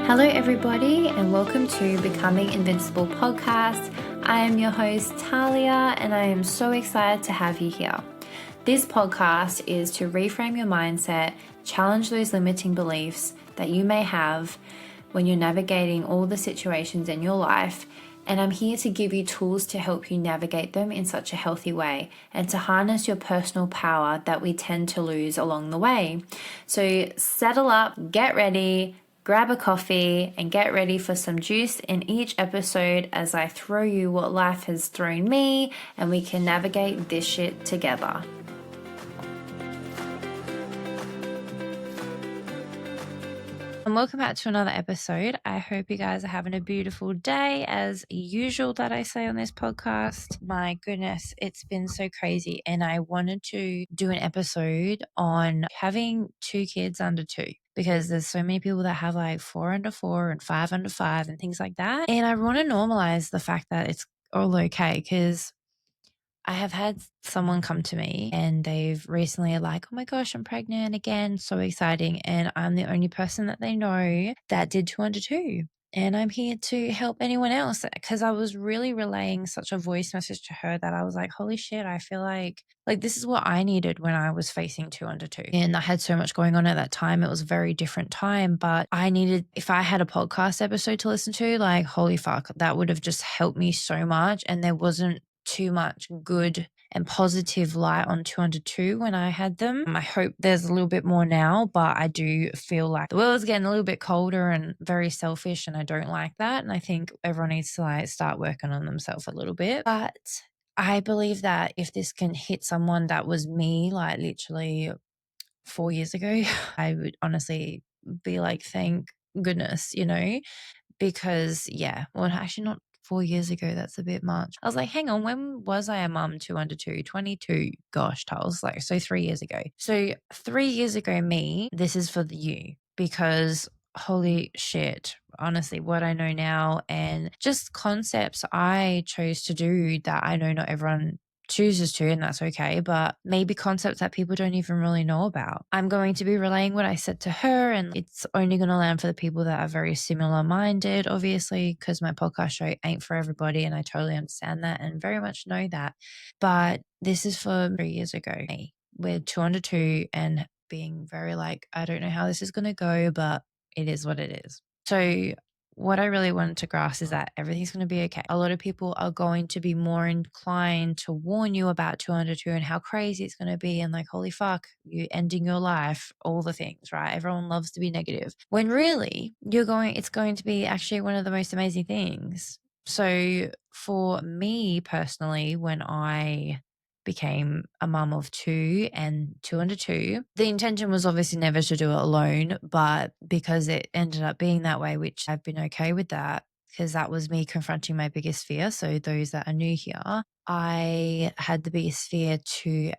Hello, everybody, and welcome to Becoming Invincible podcast. I am your host, Talia, and I am so excited to have you here. This podcast is to reframe your mindset, challenge those limiting beliefs that you may have when you're navigating all the situations in your life. And I'm here to give you tools to help you navigate them in such a healthy way and to harness your personal power that we tend to lose along the way. So settle up, get ready, grab a coffee, and get ready for some juice in each episode as I throw you what life has thrown me and we can navigate this shit together. And welcome back to another episode. I hope you guys are having a beautiful day as usual that I say on this podcast. My goodness, it's been so crazy. And I wanted to do an episode on having two kids under two, because there's so many people that have like 4 under 4 and 5 under 5 and things like that. And I want to normalize the fact that it's all okay, because I have had someone come to me and they've recently like, oh my gosh, I'm pregnant again. So exciting. And I'm the only person that they know that did 2 under 2. And I'm here to help anyone else, because I was really relaying such a voice message to her that I was like, holy shit, I feel like this is what I needed when I was facing 2 under 2. And I had so much going on at that time. It was a very different time, but I needed, if I had a podcast episode to listen to, like, holy fuck, that would have just helped me so much. And there wasn't too much good and positive light on 2 under 2 when I had them. I hope there's a little bit more now, but I do feel like the world's getting a little bit colder and very selfish, and I don't like that. And I think everyone needs to start working on themselves a little bit. But I believe that if this can hit someone that was me, like literally 4 years ago, I would honestly be like, thank goodness, because well, actually not 4 years ago, that's a bit much. I was like, hang on, when was I a mum 2 under 2? 22. Gosh, Tiles, so 3 years ago. So 3 years ago, me, this is for you, because holy shit, honestly, what I know now and just concepts I chose to do that I know not everyone chooses to, and that's okay, but maybe concepts that people don't even really know about. I'm going to be relaying what I said to her, and it's only going to land for the people that are very similar minded, obviously, because my podcast show ain't for everybody, and I totally understand that and very much know that. But this is for 3 years ago, me, with 2 under 2 and being very I don't know how this is going to go, but it is what it is. So what I really wanted to grasp is that everything's going to be okay. A lot of people are going to be more inclined to warn you about 2 under 2 and how crazy it's going to be, and holy fuck, you ending your life, all the things, right? Everyone loves to be negative, when really it's going to be actually one of the most amazing things. So for me personally, when I became a mum of 2 and 2 under 2. The intention was obviously never to do it alone, but because it ended up being that way, which I've been okay with that, because that was me confronting my biggest fear. So those that are new here, I had the biggest fear to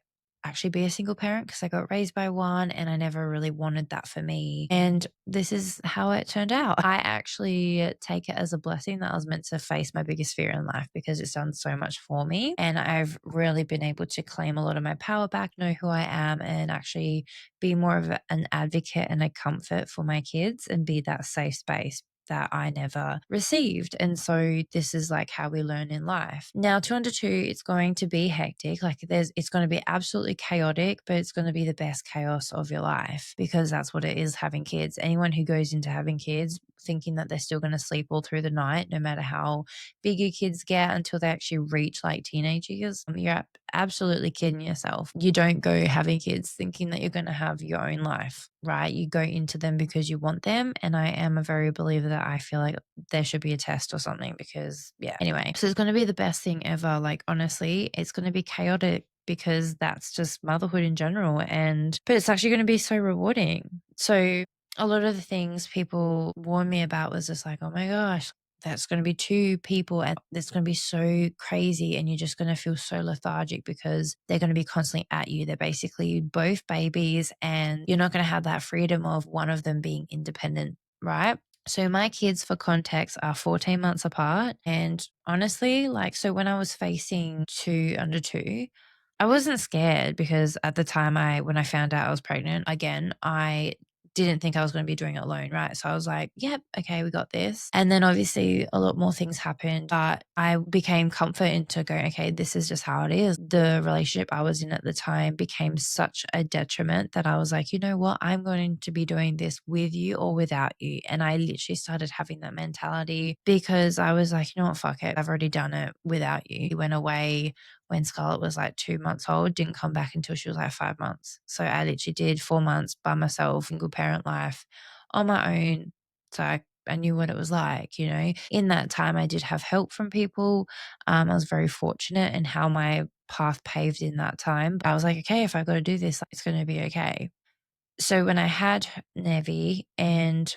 actually be a single parent, because I got raised by one and I never really wanted that for me. And this is how it turned out. I actually take it as a blessing that I was meant to face my biggest fear in life, because it's done so much for me. And I've really been able to claim a lot of my power back, know who I am, and actually be more of an advocate and a comfort for my kids and be that safe space that I never received. And so this is how we learn in life. Now 2 under 2, it's going to be hectic. It's going to be absolutely chaotic, but it's going to be the best chaos of your life, because that's what it is, having kids. Anyone who goes into having kids thinking that they're still going to sleep all through the night, no matter how big your kids get, until they actually reach teenage years, you're absolutely kidding yourself. You don't go having kids thinking that you're going to have your own life, right? You go into them because you want them. And I am a very believer that I feel like there should be a test or something, because anyway, so it's going to be the best thing ever. Honestly, it's going to be chaotic, because that's just motherhood in general, but it's actually going to be so rewarding. So a lot of the things people warned me about was just oh my gosh, that's going to be 2 people and it's going to be so crazy, and you're just going to feel so lethargic because they're going to be constantly at you. They're basically both babies, and you're not going to have that freedom of one of them being independent, right? So my kids, for context, are 14 months apart. And honestly, so when I was facing 2 under 2, I wasn't scared, because at the time when I found out I was pregnant, again, I didn't think I was going to be doing it alone, right? So I was like, yep, okay, we got this. And then obviously a lot more things happened, but I became comfort into going, okay, this is just how it is. The relationship I was in at the time became such a detriment that I was like, you know what? I'm going to be doing this with you or without you. And I literally started having that mentality because I was like, you know what? Fuck it. I've already done it without you. He went away when Scarlett was like 2 months old, didn't come back until she was like 5 months. So I literally did 4 months by myself, single parent life on my own. So I knew what it was like, you know. In that time, I did have help from people. I was very fortunate in how my path paved in that time. But I was like, okay, if I got to do this, it's going to be okay. So when I had Nevi and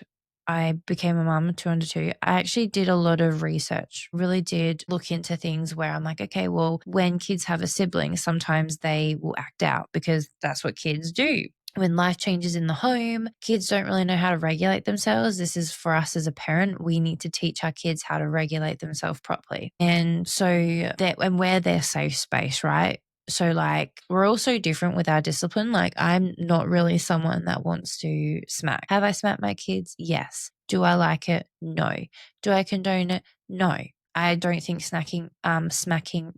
I became a mum 2 under 2, I actually did a lot of research, really did look into things where I'm like, okay, well, when kids have a sibling, sometimes they will act out because that's what kids do. When life changes in the home, kids don't really know how to regulate themselves. This is for us as a parent. We need to teach our kids how to regulate themselves properly. And so and we're their safe space, right? So like we're also different with our discipline. Like I'm not really someone that wants to smack. Have I smacked my kids? Yes. Do I like it? No. Do I condone it? No. I don't think smacking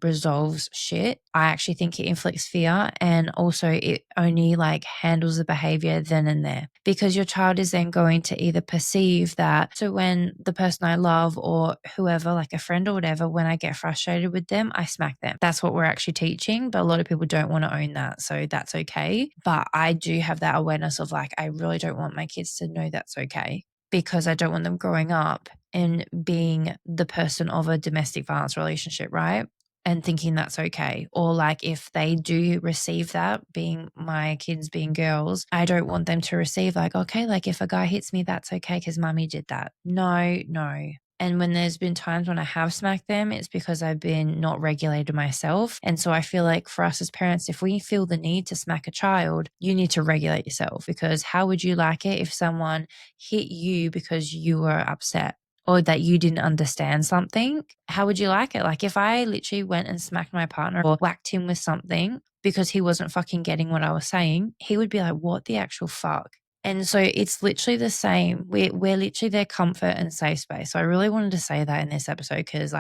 resolves shit. I actually think it inflicts fear, and also it only like handles the behavior then and there, because your child is then going to either perceive that. So when the person I love or whoever, like a friend or whatever, when I get frustrated with them, I smack them. That's what we're actually teaching, but a lot of people don't want to own that. So that's okay. But I do have that awareness of like, I really don't want my kids to know that's okay, because I don't want them growing up and being the person of a domestic violence relationship, right? And thinking that's okay. Or like if they do receive that, being my kids being girls, I don't want them to receive like, okay, like if a guy hits me, that's okay because mommy did that. No, no. And when there's been times when I have smacked them, it's because I've been not regulated myself. And so I feel like for us as parents, if we feel the need to smack a child, you need to regulate yourself, because how would you like it if someone hit you because you were upset or that you didn't understand something? How would you like it? Like if I literally went and smacked my partner or whacked him with something because he wasn't fucking getting what I was saying, he would be like, what the actual fuck? And so it's literally the same. We're literally their comfort and safe space. So I really wanted to say that in this episode because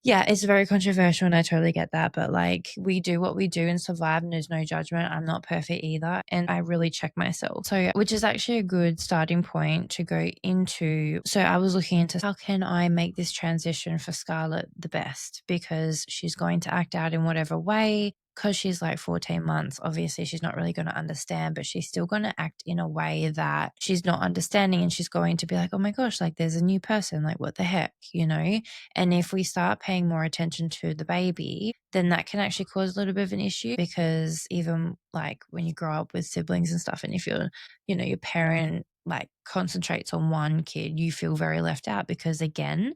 yeah, it's very controversial and I totally get that. But like we do what we do and survive, and there's no judgment. I'm not perfect either. And I really check myself. So, which is actually a good starting point to go into. So I was looking into how can I make this transition for Scarlett the best, because she's going to act out in whatever way. Because she's like 14 months, obviously she's not really going to understand, but she's still going to act in a way that she's not understanding, and she's going to be like, oh my gosh, like there's a new person, like what the heck, you know? And if we start paying more attention to the baby, then that can actually cause a little bit of an issue, because even like when you grow up with siblings and stuff, and if you're, you know, your parent like concentrates on one kid, you feel very left out, because again,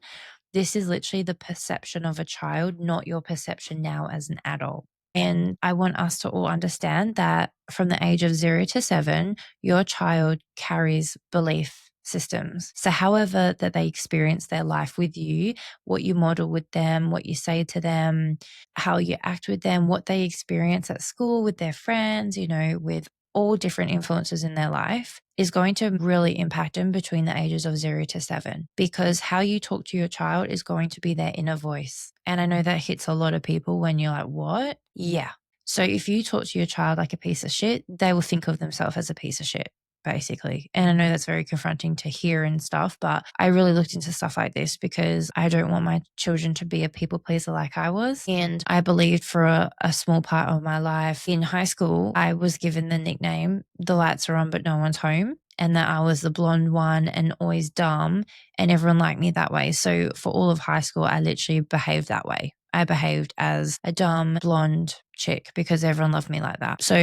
this is literally the perception of a child, not your perception now as an adult. And I want us to all understand that from the age of 0 to 7, your child carries belief systems. So however that they experience their life with you, what you model with them, what you say to them, how you act with them, what they experience at school with their friends, you know, with all different influences in their life, is going to really impact them between the ages of 0 to 7, because how you talk to your child is going to be their inner voice. And I know that hits a lot of people when you're like, what? Yeah. So if you talk to your child like a piece of shit, they will think of themselves as a piece of shit, basically. And I know that's very confronting to hear and stuff, but I really looked into stuff like this because I don't want my children to be a people pleaser like I was. And I believed for a small part of my life in high school, I was given the nickname, the lights are on, but no one's home. And that I was the blonde one and always dumb, and everyone liked me that way. So for all of high school, I literally behaved that way. I behaved as a dumb blonde chick because everyone loved me like that. So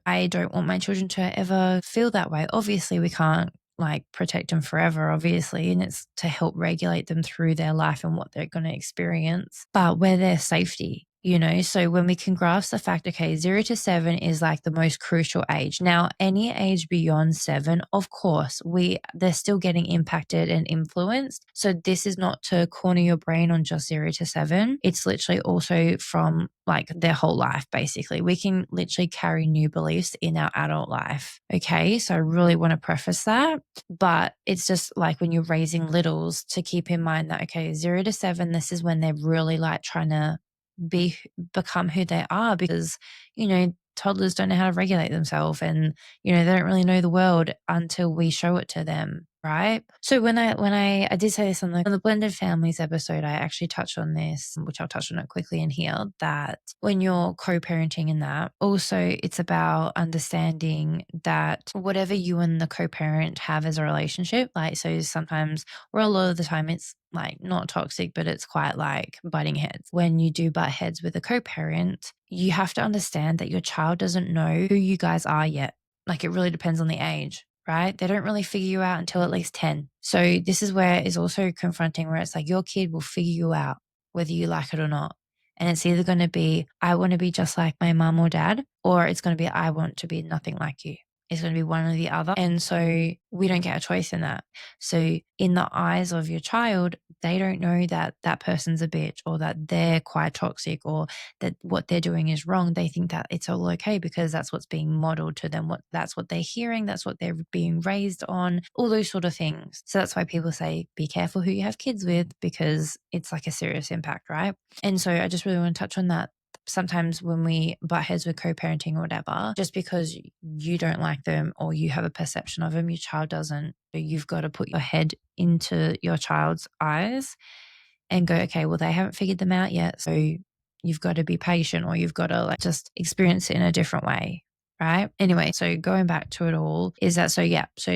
I don't want my children to ever feel that way. Obviously, we can't like protect them forever, obviously, and it's to help regulate them through their life and what they're going to experience. But we're their safety. So when we can grasp the fact, okay, 0 to 7 is like the most crucial age. Now, any age beyond 7, of course, they're still getting impacted and influenced. So this is not to corner your brain on just 0 to 7. It's literally also from like their whole life, basically. We can literally carry new beliefs in our adult life. Okay. So I really want to preface that. But it's just like when you're raising littles to keep in mind that, okay, 0 to 7, this is when they're really like trying to become who they are, because toddlers don't know how to regulate themselves, and they don't really know the world until we show it to them, right? So when I did say this on the blended families episode, I actually touched on this, which I'll touch on it quickly in here, that when you're co-parenting in that, also it's about understanding that whatever you and the co-parent have as a relationship, like, so sometimes, or a lot of the time, it's like not toxic, but it's quite like butting heads. When you do butt heads with a co-parent, you have to understand that your child doesn't know who you guys are yet. Like, it really depends on the age, right? They don't really figure you out until at least 10. So this is where it's also confronting, where it's like your kid will figure you out whether you like it or not. And it's either going to be, I want to be just like my mom or dad, or it's going to be, I want to be nothing like you. It's going to be one or the other. And so we don't get a choice in that. So in the eyes of your child, they don't know that that person's a bitch, or that they're quite toxic, or that what they're doing is wrong. They think that it's all okay because that's what's being modeled to them. That's what they're hearing. That's what they're being raised on, all those sort of things. So that's why people say, be careful who you have kids with, because it's like a serious impact, right? And so I just really want to touch on that. Sometimes when we butt heads with co-parenting or whatever, just because you don't like them or you have a perception of them, your child doesn't. You've got to put your head into your child's eyes and go, okay, well, they haven't figured them out yet. So you've got to be patient, or you've got to like just experience it in a different way. Right. Anyway, so going back to it all is that, so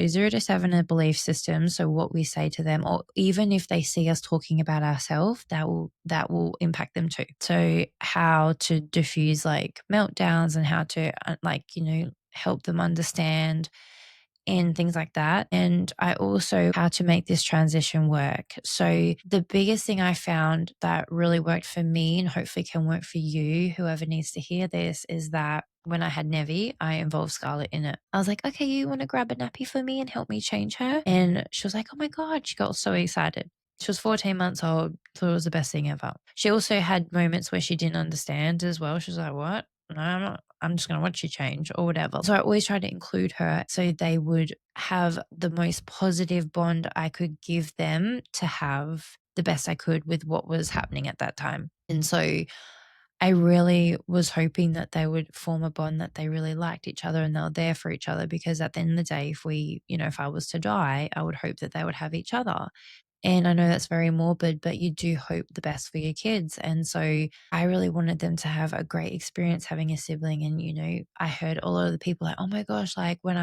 0 to 7 are belief systems. So what we say to them, or even if they see us talking about ourselves, that will impact them too. So how to diffuse like meltdowns, and how to help them understand and things like that. And I also how to make this transition work. So the biggest thing I found that really worked for me, and hopefully can work for you, whoever needs to hear this, is that when I had Nevi, I involved Scarlett in it. I was like, okay, you want to grab a nappy for me and help me change her? And she was like, oh my God, she got so excited. She was 14 months old, thought it was the best thing ever. She also had moments where she didn't understand as well. She was like, what? No, I'm not. I'm just going to watch you change or whatever. So I always try to include her so they would have the most positive bond I could give them, to have the best I could with what was happening at that time. And so I really was hoping that they would form a bond, that they really liked each other and they were there for each other, because at the end of the day, if I was to die, I would hope that they would have each other. And I know that's very morbid, but you do hope the best for your kids. And so I really wanted them to have a great experience having a sibling. And, I heard all of the people like, oh my gosh, like when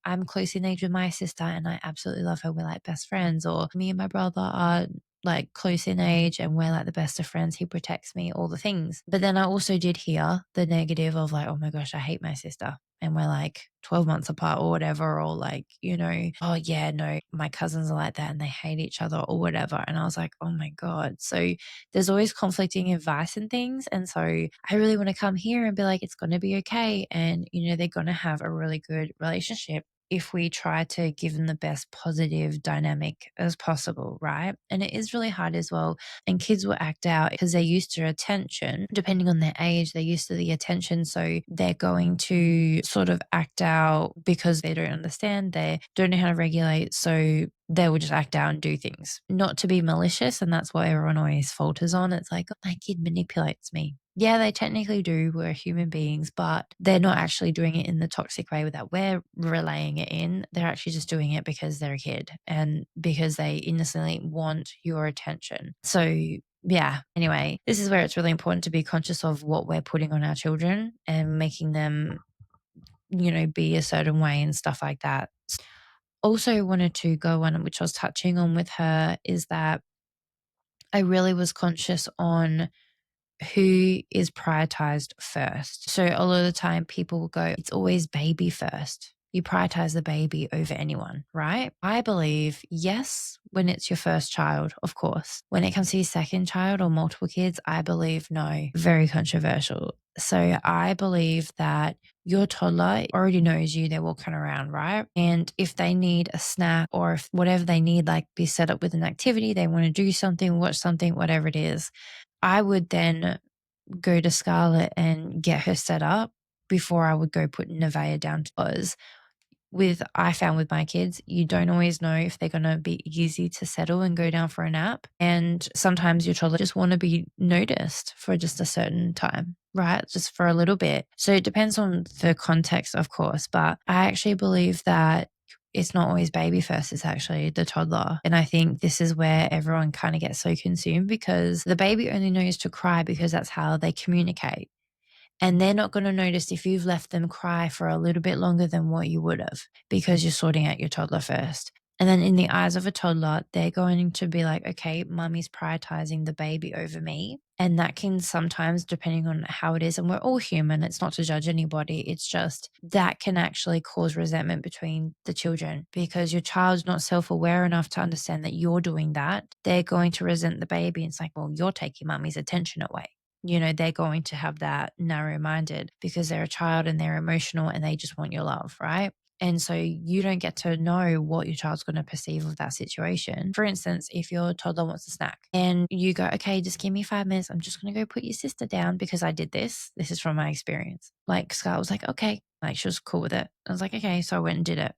I'm close in age with my sister and I absolutely love her. We're like best friends. Or me and my brother are like close in age and we're like the best of friends. He protects me, all the things. But then I also did hear the negative of like, oh my gosh, I hate my sister. And we're like 12 months apart or whatever, or like, oh yeah, no, my cousins are like that and they hate each other or whatever. And I was like, oh my God. So there's always conflicting advice and things. And so I really want to come here and be like, it's going to be okay. And, they're going to have a really good relationship if we try to give them the best positive dynamic as possible, right? And it is really hard as well. And kids will act out because they're used to attention. Depending on their age, they're used to the attention. So they're going to sort of act out because they don't understand, they don't know how to regulate. So they will just act out and do things, not to be malicious. And that's what everyone always falters on. It's like, oh, my kid manipulates me. Yeah, they technically do. We're human beings, but they're not actually doing it in the toxic way that we're relaying it in. They're actually just doing it because they're a kid and because they innocently want your attention. So yeah, anyway, this is where it's really important to be conscious of what we're putting on our children and making them, be a certain way and stuff like that. Also wanted to go on, which I was touching on with her, is that I really was conscious on who is prioritized first. So a lot of the time people will go, it's always baby first. you prioritize the baby over anyone, right? I believe, yes, when it's your first child, of course. When it comes to your second child or multiple kids, I believe no. Very controversial. So I believe that your toddler already knows you, they're walking around, right? And if they need a snack or if whatever they need, like be set up with an activity, they want to do something, watch something, whatever it is, I would then go to Scarlett and get her set up before I would go put Nevaeh down, because I found with my kids, you don't always know if they're going to be easy to settle and go down for a nap. And sometimes your toddler just want to be noticed for just a certain time, right? Just for a little bit. So it depends on the context, of course, but I actually believe that it's not always baby first, it's actually the toddler. And I think this is where everyone kind of gets so consumed, because the baby only knows to cry because that's how they communicate. And they're not going to notice if you've left them cry for a little bit longer than what you would have, because you're sorting out your toddler first. And then in the eyes of a toddler, they're going to be like, okay, mummy's prioritizing the baby over me. And that can sometimes, depending on how it is, and we're all human, it's not to judge anybody, it's just that can actually cause resentment between the children, because your child's not self-aware enough to understand that you're doing that. They're going to resent the baby. It's like, well, you're taking mummy's attention away. They're going to have that narrow-minded because they're a child and they're emotional and they just want your love, right? And so you don't get to know what your child's going to perceive of that situation. For instance, if your toddler wants a snack and you go, okay, just give me 5 minutes. I'm just going to go put your sister down because I did this. This is from my experience. Like Scarlett was like, okay, like she was cool with it. I was like, okay. So I went and did it.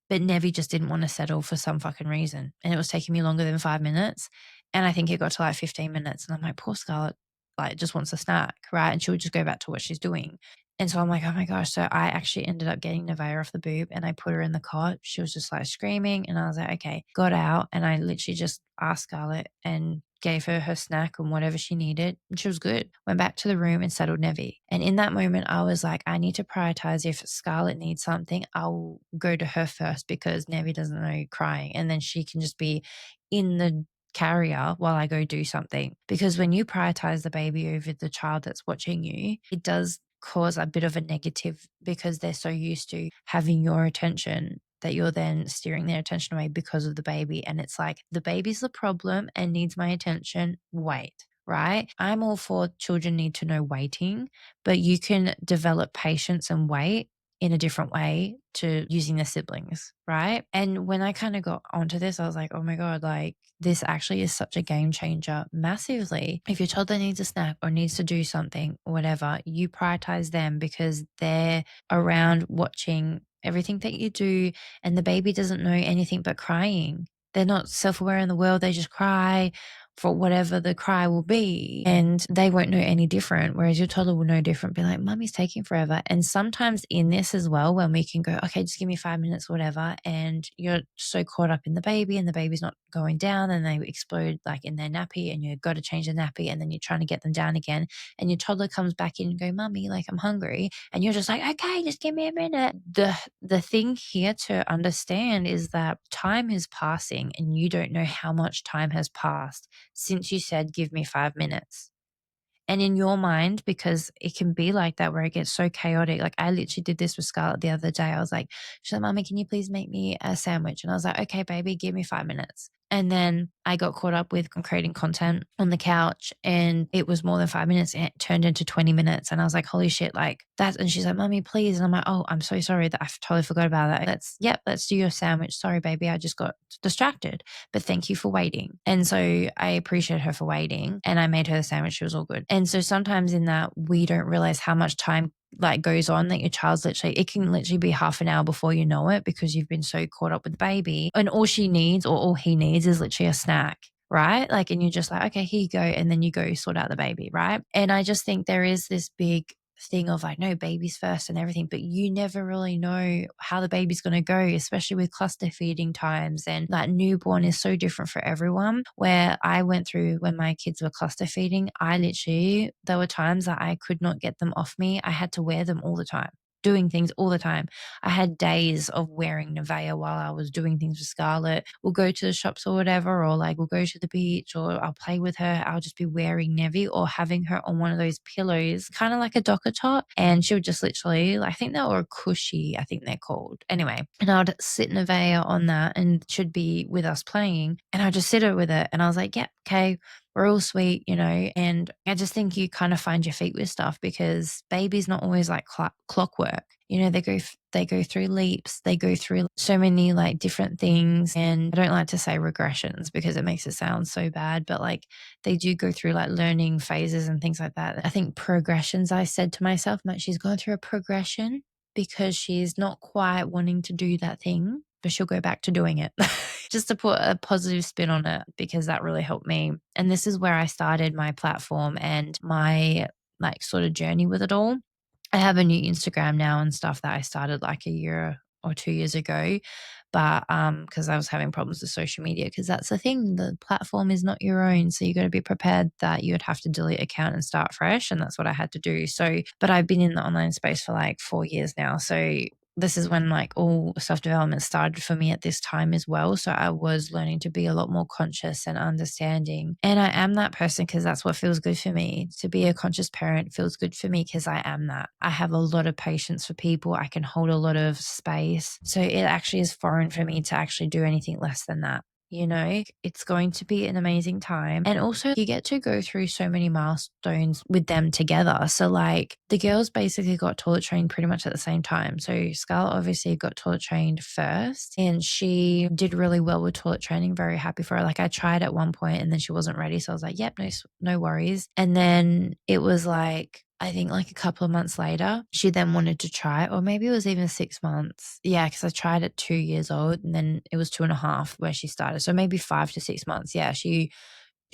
But Nevi just didn't want to settle for some fucking reason. And it was taking me longer than 5 minutes. And I think it got to like 15 minutes. And I'm like, poor Scarlett, like just wants a snack, right? And she would just go back to what she's doing. And so I'm like, oh my gosh. So I actually ended up getting Nevaeh off the boob and I put her in the cot. She was just like screaming. And I was like, okay, got out. And I literally just asked Scarlett and gave her snack and whatever she needed. And she was good. Went back to the room and settled Nevi. And in that moment, I was like, I need to prioritize. If Scarlett needs something, I'll go to her first because Nevi doesn't know crying. And then she can just be in the carrier while I go do something. Because when you prioritize the baby over the child that's watching you, it does cause a bit of a negative, because they're so used to having your attention that you're then steering their attention away because of the baby. And it's like, the baby's the problem and needs my attention. Wait, right? I'm all for children need to know waiting, but you can develop patience and wait in a different way to using the siblings, right? And when I kind of got onto this, I was like, oh my God, like this actually is such a game changer massively. If your toddler needs a snack or needs to do something, whatever, you prioritize them because they're around watching everything that you do, and the baby doesn't know anything but crying. They're not self-aware in the world. They just cry for whatever the cry will be, and they won't know any different. Whereas your toddler will know different, be like, mummy's taking forever. And sometimes in this as well, when we can go, okay, just give me 5 minutes, whatever. And you're so caught up in the baby and the baby's not going down and they explode like in their nappy and you've got to change the nappy and then you're trying to get them down again. And your toddler comes back in and go, mummy, like I'm hungry. And you're just like, okay, just give me a minute. The thing here to understand is that time is passing and you don't know how much time has passed since you said, give me 5 minutes. And in your mind, because it can be like that where it gets so chaotic. Like I literally did this with Scarlett the other day. I was like, she's like, Mommy, can you please make me a sandwich? And I was like, okay, baby, give me 5 minutes. And then I got caught up with creating content on the couch and it was more than 5 minutes and it turned into 20 minutes. And I was like, holy shit, like that. And she's like, Mommy, please. And I'm like, oh, I'm so sorry that I totally forgot about that. Let's do your sandwich. Sorry, baby. I just got distracted, but thank you for waiting. And so I appreciate her for waiting and I made her the sandwich. She was all good. And so sometimes in that, we don't realize how much time like goes on that your child's it can literally be half an hour before you know it because you've been so caught up with the baby and all she needs or all he needs is literally a snack, right? Like, and you're just like, okay, here you go. And then you go sort out the baby, right? And I just think there is this big thing of like, no, babies first and everything, but you never really know how the baby's going to go, especially with cluster feeding times. And like newborn is so different for everyone. Where I went through when my kids were cluster feeding, there were times that I could not get them off me. I had to wear them all the time doing things all the time. I had days of wearing Nevea while I was doing things with Scarlett. We'll go to the shops or whatever, or like we'll go to the beach, or I'll play with her. I'll just be wearing Nevi or having her on one of those pillows, kind of like a docker tot. And she would just literally, I think they were a cushy, I think they're called. Anyway, and I'd sit Nevea on that and she'd be with us playing, and I'd just sit her with it. And I was like, yeah, okay, we're all sweet, you know. And I just think you kind of find your feet with stuff, because baby's not always like clockwork. You know, they go through leaps, they go through so many like different things. And I don't like to say regressions because it makes it sound so bad, but like they do go through like learning phases and things like that. I think progressions, I said to myself, like, she's going through a progression because she's not quite wanting to do that thing, but she'll go back to doing it. Just to put a positive spin on it, because that really helped me. And this is where I started my platform and my like sort of journey with it all. I have a new Instagram now and stuff that I started like a year or 2 years ago. But because I was having problems with social media, because that's the thing, the platform is not your own. So you got to be prepared that you would have to delete account and start fresh. And that's what I had to do. So, but I've been in the online space for like 4 years now. So this is when like all self-development started for me at this time as well. So I was learning to be a lot more conscious and understanding. And I am that person because that's what feels good for me. To be a conscious parent feels good for me because I am that. I have a lot of patience for people. I can hold a lot of space. So it actually is foreign for me to actually do anything less than that. You know, it's going to be an amazing time. And also, you get to go through so many milestones with them together. So, like, the girls basically got toilet trained pretty much at the same time. So, Scarlett obviously got toilet trained first, and she did really well with toilet training. Very happy for her. Like, I tried at one point and then she wasn't ready. So, I was like, yep, no worries. And then it was like, I think like a couple of months later, she then wanted to try, or maybe it was even 6 months. Yeah, because I tried at 2 years old and then it was 2.5 where she started. So maybe 5 to 6 months. Yeah, she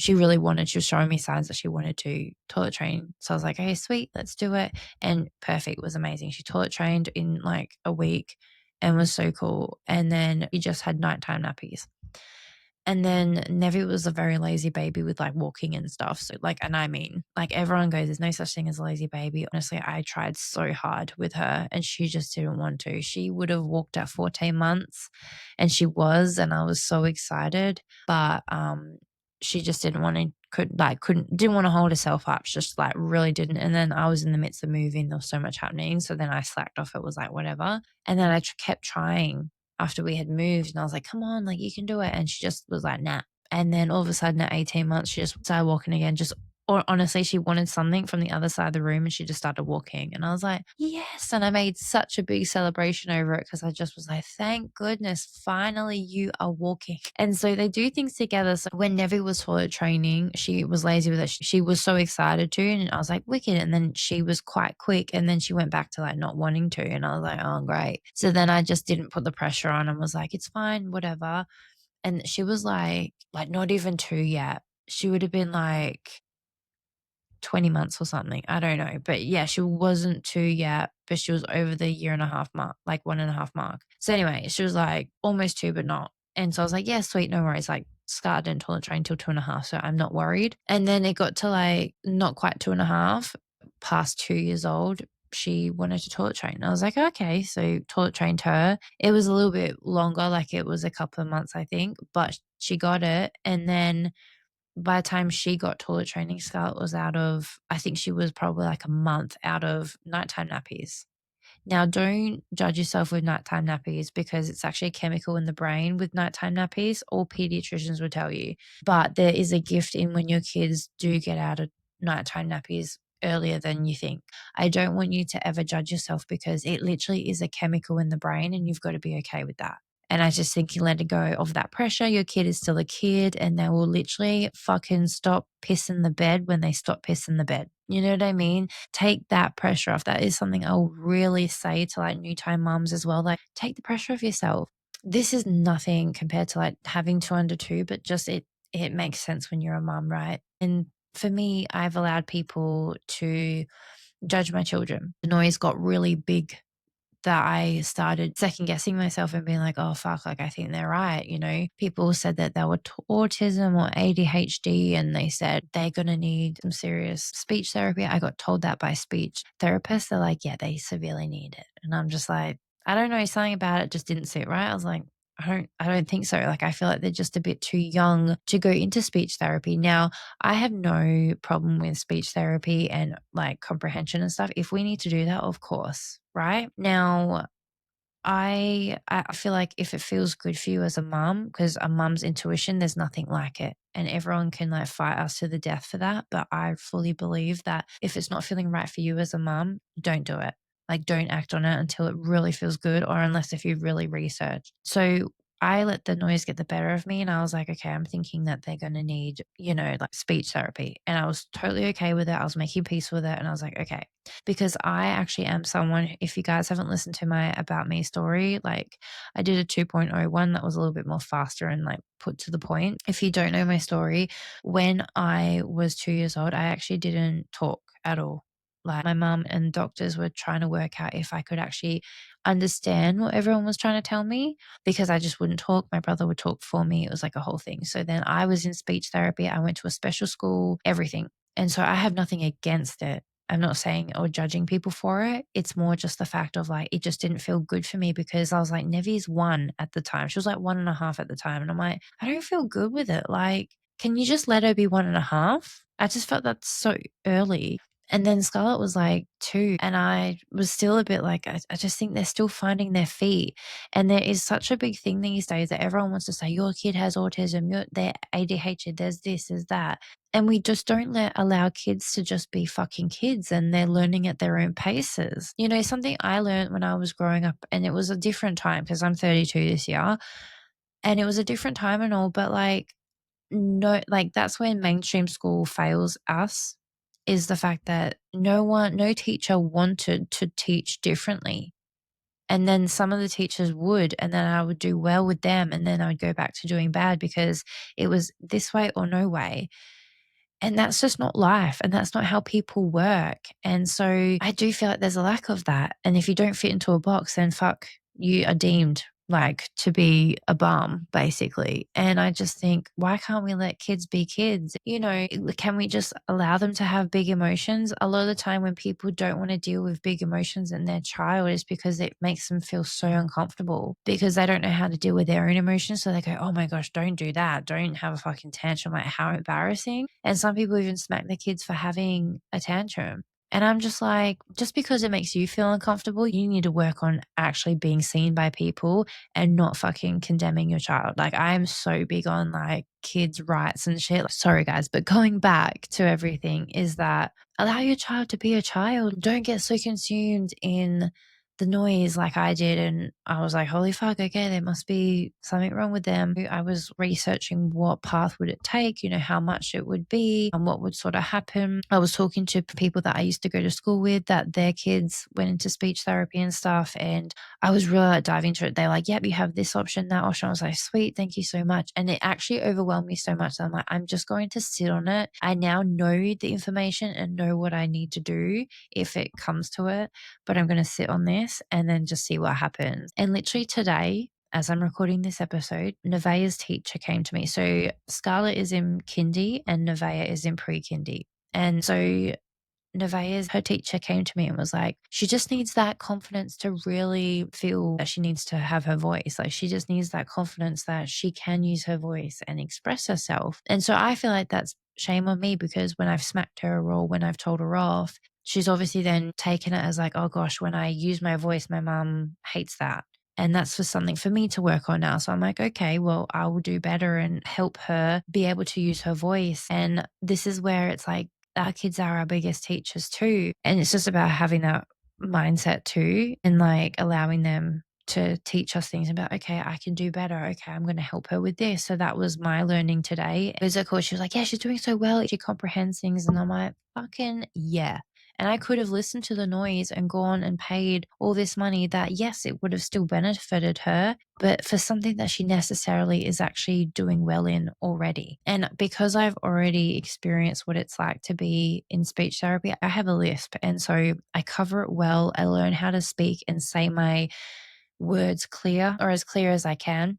really wanted, she was showing me signs that she wanted to toilet train. So I was like, hey, sweet, let's do it. And perfect, it was amazing. She toilet trained in like a week and was so cool. And then we just had nighttime nappies. And then Nevi was a very lazy baby with like walking and stuff. So like, and I mean, like everyone goes, there's no such thing as a lazy baby. Honestly, I tried so hard with her and she just didn't want to. She would have walked at 14 months and she was, and I was so excited, but she just didn't want to, didn't want to hold herself up. She just like really didn't. And then I was in the midst of moving. There was so much happening. So then I slacked off. It was like, whatever. And then I kept trying after we had moved, and I was like, come on, like you can do it. And she just was like, nah. And then all of a sudden at 18 months, she just started walking again, or honestly, she wanted something from the other side of the room and she just started walking. And I was like, yes. And I made such a big celebration over it because I just was like, thank goodness, finally you are walking. And so they do things together. So when Nevi was toilet training, she was lazy with it. She was so excited to. And I was like, wicked. And then she was quite quick. And then she went back to like not wanting to. And I was like, oh, great. So then I just didn't put the pressure on and was like, it's fine, whatever. And she was like not even 2 yet. She would have been like 20 months or something. I don't know. But yeah, she wasn't 2 yet, but she was over the 1.5 mark, like 1.5 mark. So anyway, she was like almost 2, but not. And so I was like, yeah, sweet, no worries. Like Scar didn't toilet train till 2.5, so I'm not worried. And then it got to like not quite 2.5, past 2 years old. She wanted to toilet train. I was like, okay. So toilet trained her. It was a little bit longer, like it was a couple of months, I think, but she got it. And then by the time she got toilet training, Scarlett was out of, I think she was probably like a month out of nighttime nappies. Now, don't judge yourself with nighttime nappies because it's actually a chemical in the brain with nighttime nappies. All pediatricians will tell you. But there is a gift in when your kids do get out of nighttime nappies earlier than you think. I don't want you to ever judge yourself because it literally is a chemical in the brain and you've got to be okay with that. And I just think you let it go of that pressure. Your kid is still a kid and they will literally fucking stop pissing the bed when they stop pissing the bed. You know what I mean? Take that pressure off. That is something I'll really say to like new time moms as well. Like, take the pressure off yourself. This is nothing compared to like having 2 under 2, but just it makes sense when you're a mom, right? And for me, I've allowed people to judge my children. The noise got really big that I started second guessing myself and being like, oh, fuck, like I think they're right. You know, people said that they were autism or ADHD and they said they're going to need some serious speech therapy. I got told that by speech therapists. They're like, yeah, they severely need it. And I'm just like, I don't know, something about it just didn't sit right. I was like, I don't think so. Like, I feel like they're just a bit too young to go into speech therapy. Now, I have no problem with speech therapy and like comprehension and stuff. If we need to do that, of course, right? Now, I feel like if it feels good for you as a mum, because a mum's intuition, there's nothing like it. And everyone can like fight us to the death for that. But I fully believe that if it's not feeling right for you as a mum, don't do it. Like, don't act on it until it really feels good, or unless if you've really researched. So I let the noise get the better of me, and I was like, okay, I'm thinking that they're going to need, like speech therapy. And I was totally okay with it. I was making peace with it. And I was like, okay, because I actually am someone, if you guys haven't listened to my About Me story, like I did a 2.0 one that was a little bit more faster and like put to the point. If you don't know my story, when I was 2 years old, I actually didn't talk at all. Like, my mum and doctors were trying to work out if I could actually understand what everyone was trying to tell me, because I just wouldn't talk. My brother would talk for me. It was like a whole thing. So then I was in speech therapy. I went to a special school, everything. And so I have nothing against it. I'm not saying or judging people for it. It's more just the fact of like, it just didn't feel good for me, because I was like, Nevi's 1 at the time. She was like 1.5 at the time. And I'm like, I don't feel good with it. Like, can you just let her be 1.5? I just felt that's so early. And then Scarlett was like 2, and I was still a bit like, I just think they're still finding their feet. And there is such a big thing these days that everyone wants to say, your kid has autism, they're ADHD, there's this, there's that. And we just don't allow kids to just be fucking kids, and they're learning at their own paces. Something I learned when I was growing up, and it was a different time because I'm 32 this year, and it was a different time and all, but like, no, like that's when mainstream school fails us, is the fact that no teacher wanted to teach differently. And then some of the teachers would, and then I would do well with them, and then I would go back to doing bad because it was this way or no way. And that's just not life, and that's not how people work. And so I do feel like there's a lack of that. And if you don't fit into a box, then fuck, you are deemed like to be a bum, basically. And I just think, why can't we let kids be kids? Can we just allow them to have big emotions? A lot of the time when people don't want to deal with big emotions in their child is because it makes them feel so uncomfortable, because they don't know how to deal with their own emotions. So they go, oh my gosh, don't do that. Don't have a fucking tantrum. Like, how embarrassing. And some people even smack their kids for having a tantrum. And I'm just like, just because it makes you feel uncomfortable, you need to work on actually being seen by people and not fucking condemning your child. Like, I am so big on like kids' rights and shit. Like, sorry guys, but going back to everything is that allow your child to be a child. Don't get so consumed in the noise like I did. And I was like, holy fuck, okay, there must be something wrong with them. I was researching what path would it take, how much it would be and what would sort of happen. I was talking to people that I used to go to school with that their kids went into speech therapy and stuff. And I was really like diving into it. They're like, yep, you have this option, that option. I was like, sweet, thank you so much. And it actually overwhelmed me so much that I'm like, I'm just going to sit on it. I now know the information and know what I need to do if it comes to it, but I'm going to sit on this and then just see what happens. And literally today, as I'm recording this episode, Nevaeh's teacher came to me. So Scarlett is in kindy and Nevaeh is in pre-kindy. And so her teacher came to me and was like, she just needs that confidence to really feel that she needs to have her voice. Like, she just needs that confidence that she can use her voice and express herself. And so I feel like that's shame on me, because when I've smacked her or when I've told her off, she's obviously then taken it as like, oh gosh, when I use my voice, my mum hates that. And that's for something for me to work on now. So I'm like, okay, well, I will do better and help her be able to use her voice. And this is where it's like, our kids are our biggest teachers too. And it's just about having that mindset too, and like allowing them to teach us things about, okay, I can do better. Okay, I'm going to help her with this. So that was my learning today. It was of course, she was like, yeah, she's doing so well. She comprehends things. And I'm like, fucking yeah. And I could have listened to the noise and gone and paid all this money that, yes, it would have still benefited her, but for something that she necessarily is actually doing well in already. And because I've already experienced what it's like to be in speech therapy, I have a lisp. And so I cover it well. I learn how to speak and say my words clear, or as clear as I can.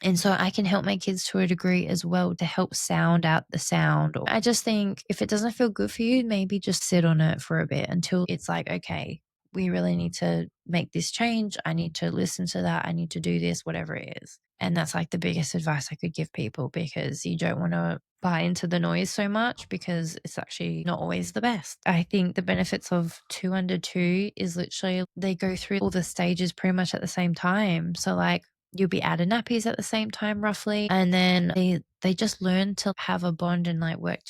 And so I can help my kids to a degree as well to help sound out the sound. Or I just think if it doesn't feel good for you, maybe just sit on it for a bit until it's like, okay, we really need to make this change. I need to listen to that. I need to do this, whatever it is. And that's like the biggest advice I could give people, because you don't want to buy into the noise so much, because it's actually not always the best. I think the benefits of 2 under 2 is literally they go through all the stages pretty much at the same time. So like you'll be out of nappies at the same time roughly, and then they just learn to have a bond and like work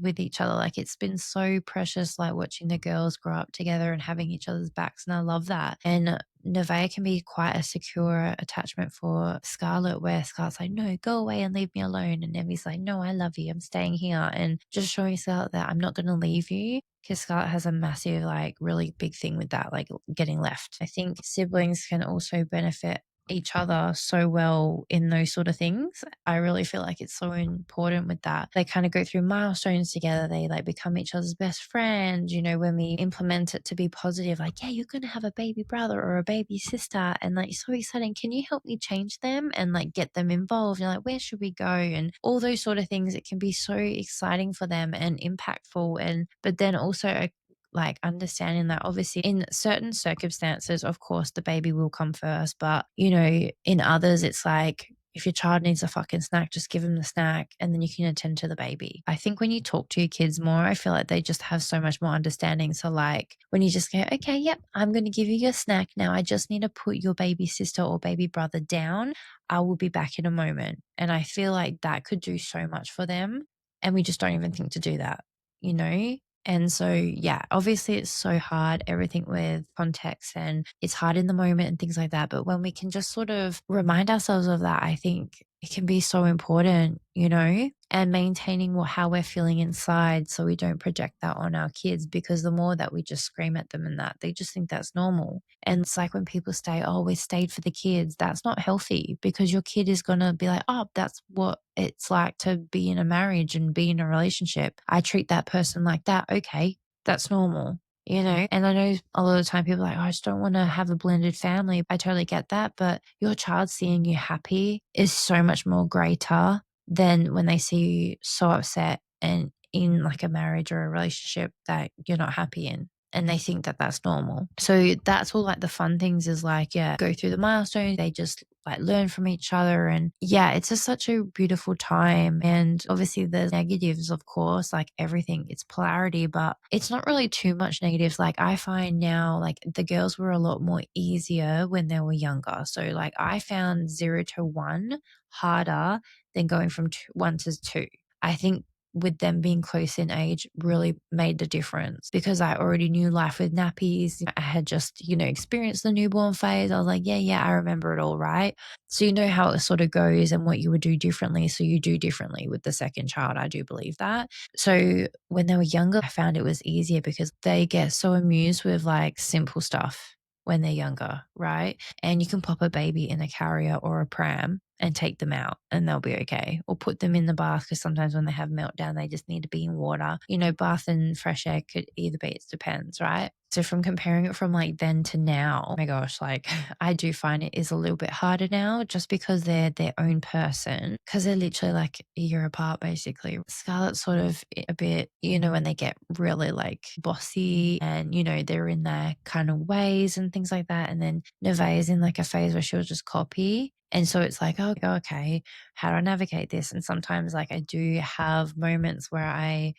with each other. Like it's been so precious, like watching the girls grow up together and having each other's backs, and I love that. And Nevaeh can be quite a secure attachment for Scarlett, where Scarlett's like, no, go away and leave me alone. And Nevi's like, no, I love you. I'm staying here. And just showing Scarlett that I'm not going to leave you, because Scarlett has a massive, like, really big thing with that, like getting left. I think siblings can also benefit each other so well in those sort of things. I really feel like it's so important with that. They kind of go through milestones together. They like become each other's best friends. You know, when we implement it to be positive, like, yeah, you're going to have a baby brother or a baby sister, and like, so exciting. Can you help me change them and like get them involved? You're like, where should we go? And all those sort of things. It can be so exciting for them and impactful. And, but then also like understanding that obviously in certain circumstances, of course, the baby will come first. But, you know, in others, it's like, if your child needs a fucking snack, just give them the snack and then you can attend to the baby. I think when you talk to your kids more, I feel like they just have so much more understanding. So like when you just go, okay, yep, I'm going to give you your snack now. I just need to put your baby sister or baby brother down. I will be back in a moment. And I feel like that could do so much for them. And we just don't even think to do that, you know? And so, yeah, obviously it's so hard, everything with context, and it's hard in the moment and things like that. But when we can just sort of remind ourselves of that, I think it can be so important, you know, and maintaining how we're feeling inside so we don't project that on our kids, because the more that we just scream at them and that, they just think that's normal. And it's like when people say, oh, we stayed for the kids, that's not healthy, because your kid is going to be like, oh, that's what it's like to be in a marriage and be in a relationship. I treat that person like that. Okay, that's normal. You know, and I know a lot of the time people are like, oh, I just don't want to have a blended family. I totally get that. But your child seeing you happy is so much more greater than when they see you so upset and in like a marriage or a relationship that you're not happy in. And they think that that's normal. So that's all like the fun things is like, yeah, go through the milestones. They just like learn from each other. And yeah, it's just such a beautiful time. And obviously there's negatives, of course, like everything, it's polarity, but it's not really too much negatives. Like I find now, like the girls were a lot more easier when they were younger. So like I found 0 to 1 harder than going from 1 to 2. I think with them being close in age really made the difference, because I already knew life with nappies. I had just, you know, experienced the newborn phase. I was like, yeah, I remember it all, right? So you know how it sort of goes and what you would do differently. So you do differently with the second child. I do believe that. So when they were younger, I found it was easier because they get so amused with like simple stuff when they're younger, right? And you can pop a baby in a carrier or a pram and take them out and they'll be okay. Or put them in the bath, because sometimes when they have meltdown, they just need to be in water. You know, bath and fresh air could either be, it depends, right? So from comparing it from like then to now, oh my gosh, like I do find it is a little bit harder now, just because they're their own person, because they're literally like a year apart basically. Scarlett's sort of a bit, you know, when they get really like bossy and, you know, they're in their kind of ways and things like that. And then Nevaeh is in like a phase where she'll just copy. And so it's like, oh, okay, how do I navigate this? And sometimes like I do have moments where I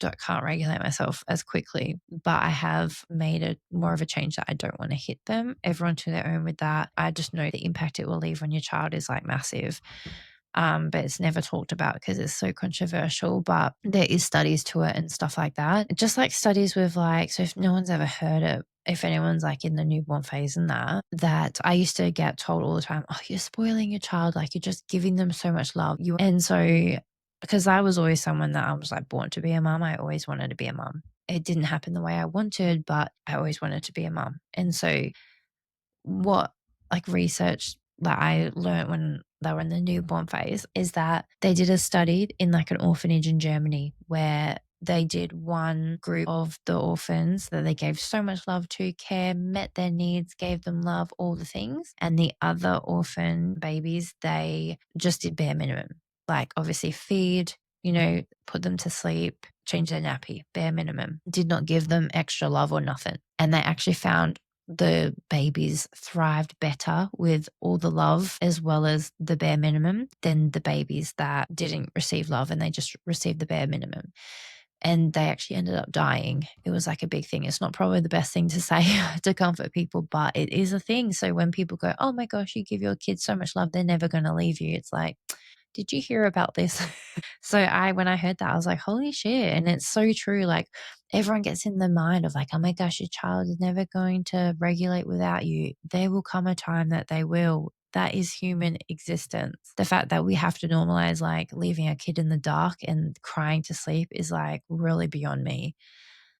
can't regulate myself as quickly, but I have made it more of a change that I don't want to hit them. Everyone to their own with that. I just know the impact it will leave on your child is like massive. But it's never talked about because it's so controversial, but there is studies to it and stuff like that. Just like studies with like, so if no one's ever heard it, if anyone's like in the newborn phase and that I used to get told all the time, oh, you're spoiling your child. Like you're just giving them so much love. And so because I was always someone that I was like born to be a mum, I always wanted to be a mum. It didn't happen the way I wanted, but I always wanted to be a mum. And so what like research that I learned when they were in the newborn phase is that they did a study in like an orphanage in Germany, where they did one group of the orphans that they gave so much love to, care, met their needs, gave them love, all the things. And the other orphan babies, they just did bare minimum, like obviously feed, you know, put them to sleep, change their nappy, bare minimum. Did not give them extra love or nothing. And they actually found the babies thrived better with all the love as well as the bare minimum than the babies that didn't receive love and they just received the bare minimum. And they actually ended up dying. It was like a big thing. It's not probably the best thing to say to comfort people, but it is a thing. So when people go, oh my gosh, you give your kids so much love, they're never going to leave you. It's like, did you hear about this? So when I heard that, I was like, holy shit. And it's so true. Like everyone gets in the mind of like, oh my gosh, your child is never going to regulate without you. There will come a time that they will. That is human existence. The fact that we have to normalize like leaving a kid in the dark and crying to sleep is like really beyond me.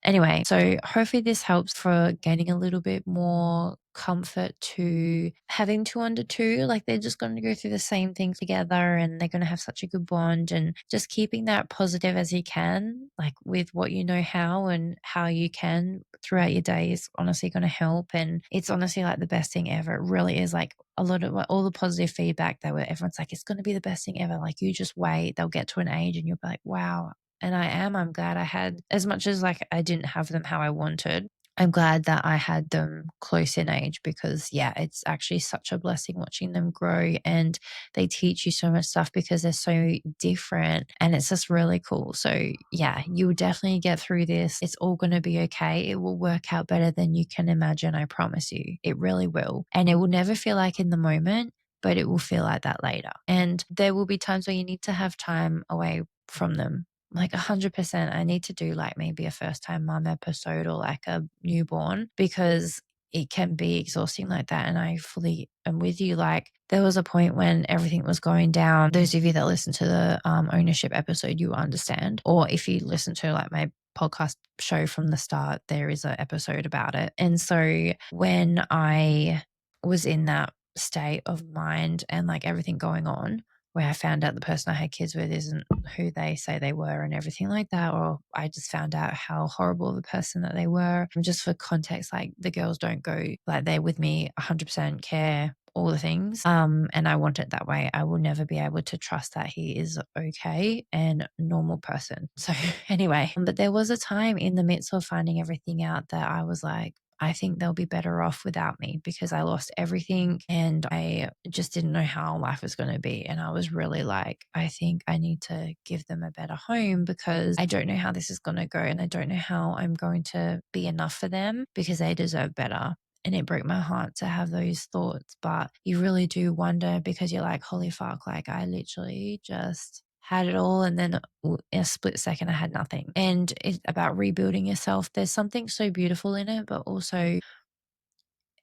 Anyway, so hopefully this helps for gaining a little bit more comfort to having two under two. Like they're just going to go through the same thing together and they're going to have such a good bond, and just keeping that positive as you can, like with what you know how and how you can throughout your day is honestly going to help. And it's honestly like the best thing ever. It really is. Like a lot of all the positive feedback that everyone's like, it's going to be the best thing ever. Like you just wait, they'll get to an age and you'll be like, wow. And I'm glad I had, as much as like I didn't have them how I wanted, I'm glad that I had them close in age because yeah, it's actually such a blessing watching them grow, and they teach you so much stuff because they're so different, and it's just really cool. So yeah, you will definitely get through this. It's all going to be okay. It will work out better than you can imagine. I promise you, it really will. And it will never feel like in the moment, but it will feel like that later. And there will be times where you need to have time away from them. Like 100%, I need to do like maybe a first time mom episode or like a newborn, because it can be exhausting like that. And I fully am with you. Like there was a point when everything was going down. Those of you that listen to the ownership episode, you understand. Or if you listen to like my podcast show from the start, there is an episode about it. And so when I was in that state of mind and like everything going on, where I found out the person I had kids with isn't who they say they were and everything like that, or I just found out how horrible of a person that they were. And just for context, like the girls don't go, like they're with me 100% care, all the things. And I want it that way. I will never be able to trust that he is okay and normal person. So anyway, but there was a time in the midst of finding everything out that I was like, I think they'll be better off without me, because I lost everything and I just didn't know how life was going to be. And I was really like, I think I need to give them a better home because I don't know how this is going to go. And I don't know how I'm going to be enough for them because they deserve better. And it broke my heart to have those thoughts. But you really do wonder, because you're like, holy fuck, like I literally just had it all, and then in a split second I had nothing. And it's about rebuilding yourself. There's something so beautiful in it, but also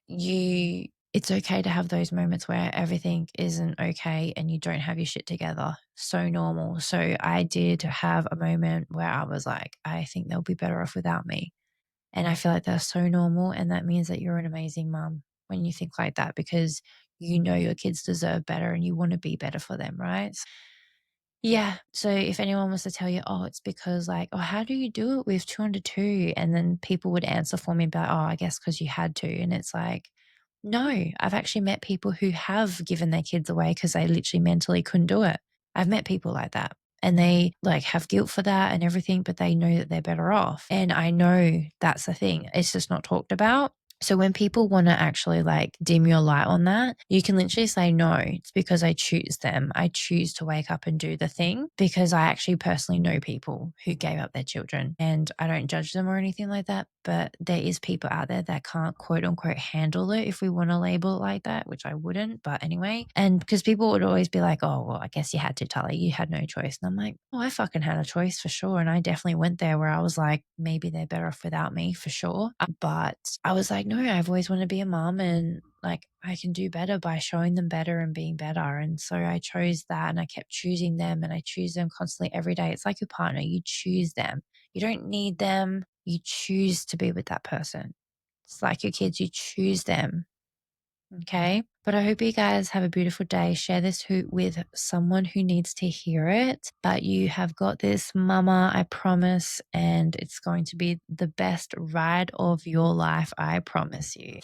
it's okay to have those moments where everything isn't okay and you don't have your shit together. So normal. So I did have a moment where I was like, I think they'll be better off without me. And I feel like that's so normal, and that means that you're an amazing mom when you think like that, because you know your kids deserve better and you want to be better for them, right? Yeah. So if anyone was to tell you, oh, it's because like, oh, how do you do it with 202? And then people would answer for me about, oh, I guess because you had to. And it's like, no, I've actually met people who have given their kids away because they literally mentally couldn't do it. I've met people like that. And they like have guilt for that and everything, but they know that they're better off. And I know that's the thing. It's just not talked about. So when people want to actually like dim your light on that, you can literally say, no, it's because I choose them. I choose to wake up and do the thing, because I actually personally know people who gave up their children, and I don't judge them or anything like that. But there is people out there that can't quote unquote handle it, if we want to label it like that, which I wouldn't. But anyway, and because people would always be like, oh, well, I guess you had to, Tully, you had no choice. And I'm like, oh, I fucking had a choice for sure. And I definitely went there where I was like, maybe they're better off without me for sure. But I was like, no, I've always wanted to be a mom, and like I can do better by showing them better and being better. And so I chose that, and I kept choosing them, and I choose them constantly every day. It's like your partner, you choose them. You don't need them. You choose to be with that person. It's like your kids, you choose them. Okay. But I hope you guys have a beautiful day. Share this with someone who needs to hear it. But you have got this, mama, I promise. And it's going to be the best ride of your life. I promise you.